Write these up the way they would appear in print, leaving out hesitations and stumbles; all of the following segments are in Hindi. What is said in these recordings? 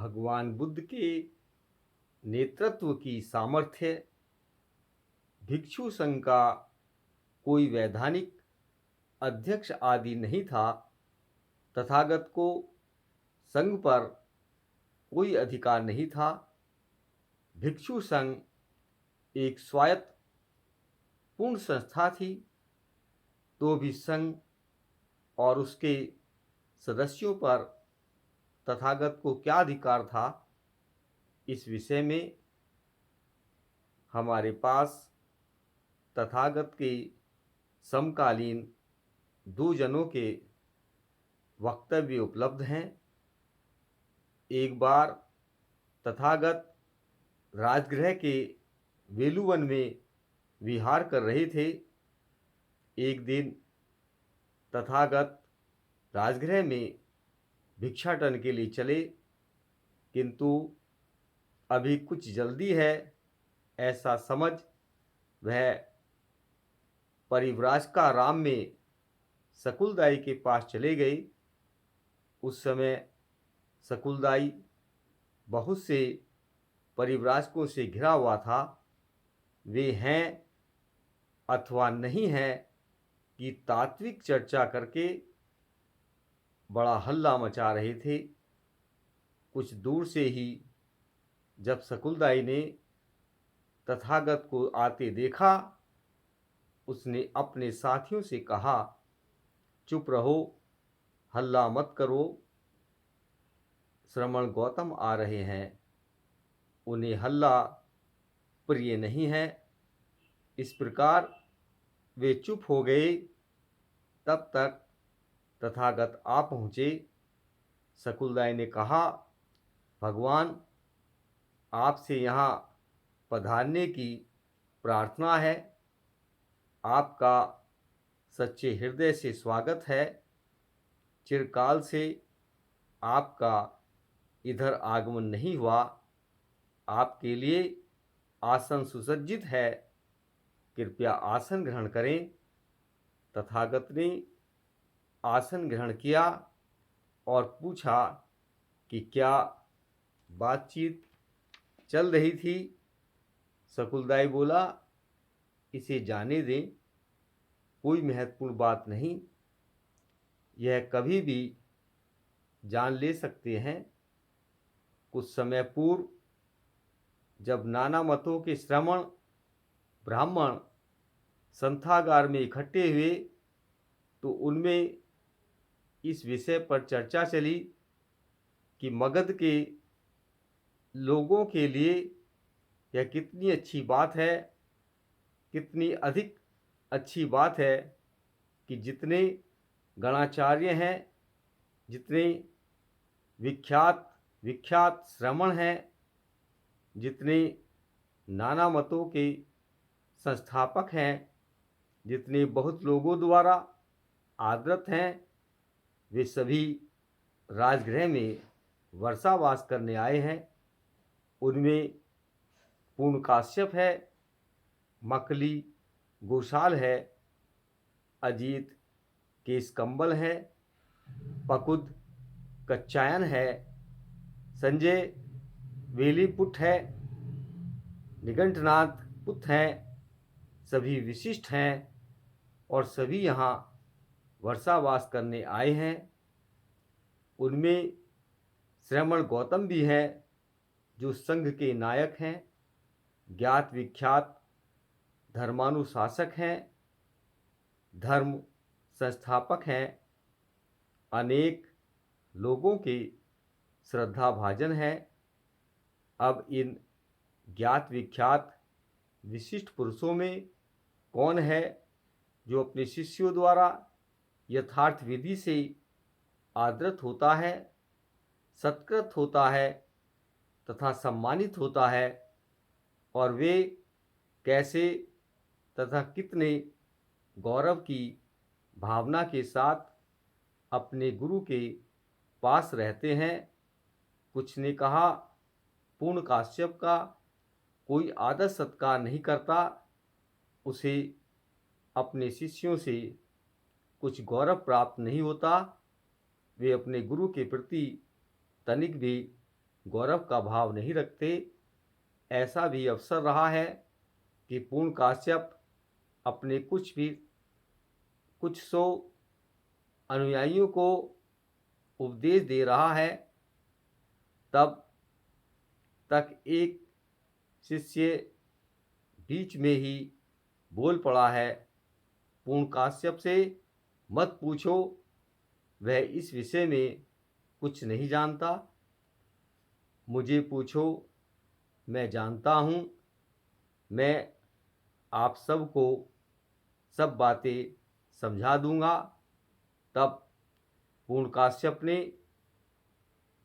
भगवान बुद्ध के नेतृत्व की सामर्थ्य भिक्षु संघ का कोई वैधानिक अध्यक्ष आदि नहीं था। तथागत को संघ पर कोई अधिकार नहीं था। भिक्षु संघ एक स्वायत्त पूर्ण संस्था थी। तो भी संघ और उसके सदस्यों पर तथागत को क्या अधिकार था, इस विषय में हमारे पास तथागत के समकालीन दो जनों के वक्तव्य उपलब्ध हैं। एक बार तथागत राजगृह के वेलुवन में विहार कर रहे थे। एक दिन तथागत राजगृह में भिक्षाटन के लिए चले, किंतु अभी कुछ जल्दी है ऐसा समझ वह परिव्राजकाराम में सकुलदाई के पास चले गए। उस समय सकुलदाई बहुत से परिव्राजकों से घिरा हुआ था। वे हैं अथवा नहीं हैं कि तात्विक चर्चा करके बड़ा हल्ला मचा रहे थे। कुछ दूर से ही जब सकुलदाई ने तथागत को आते देखा, उसने अपने साथियों से कहा, चुप रहो, हल्ला मत करो, श्रमण गौतम आ रहे हैं, उन्हें हल्ला प्रिय नहीं है। इस प्रकार वे चुप हो गए। तब तक तथागत आ पहुँचे। सकुलदाई ने कहा, भगवान, आपसे यहाँ पधारने की प्रार्थना है। आपका सच्चे हृदय से स्वागत है। चिरकाल से आपका इधर आगमन नहीं हुआ। आपके लिए आसन सुसज्जित है, कृपया आसन ग्रहण करें। तथागत ने आसन ग्रहण किया और पूछा कि क्या बातचीत चल रही थी। सकुलदाई बोला, इसे जाने दें, कोई महत्वपूर्ण बात नहीं, यह कभी भी जान ले सकते हैं। कुछ समय पूर्व जब नाना मतों के श्रमण ब्राह्मण संथागार में इकट्ठे हुए तो उनमें इस विषय पर चर्चा चली कि मगध के लोगों के लिए यह कितनी अच्छी बात है, कितनी अधिक अच्छी बात है कि जितने गणाचार्य हैं, जितने विख्यात विख्यात श्रमण हैं, जितने नाना मतों के संस्थापक हैं, जितने बहुत लोगों द्वारा आदृत हैं, वे सभी राजगृह में वर्षावास करने आए हैं। उनमें पूर्ण काश्यप है, मकली गोशाल है, अजीत केशकंबल है, पकुद कच्चायन है, संजय वेलीपुट है, निगंठनाथ पुत हैं। सभी विशिष्ट हैं और सभी यहाँ वर्षावास करने आए हैं। उनमें श्रमण गौतम भी हैं, जो संघ के नायक हैं, ज्ञात विख्यात धर्मानुशासक हैं, धर्म संस्थापक हैं, अनेक लोगों के श्रद्धाभाजन हैं। अब इन ज्ञात विख्यात विशिष्ट पुरुषों में कौन है जो अपने शिष्यों द्वारा यथार्थ विधि से आदृत होता है, सत्कृत होता है तथा सम्मानित होता है, और वे कैसे तथा कितने गौरव की भावना के साथ अपने गुरु के पास रहते हैं। कुछ ने कहा, पूर्ण काश्यप का कोई आदर सत्कार नहीं करता, उसे अपने शिष्यों से कुछ गौरव प्राप्त नहीं होता, वे अपने गुरु के प्रति तनिक भी गौरव का भाव नहीं रखते। ऐसा भी अवसर रहा है कि पूर्ण काश्यप अपने कुछ सौ अनुयायियों को उपदेश दे रहा है, तब तक एक शिष्य बीच में ही बोल पड़ा है, पूर्ण काश्यप से मत पूछो, वह इस विषय में कुछ नहीं जानता। मुझे पूछो, मैं जानता हूँ। मैं आप सबको सब बातें समझा दूंगा। तब पूर्ण काश्यप ने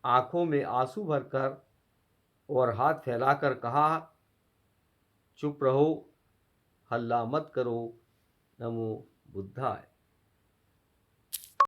आंखों में आंसू भरकर और हाथ फैलाकर कहा, चुप रहो, हल्ला मत करो, नमो बुद्धाय।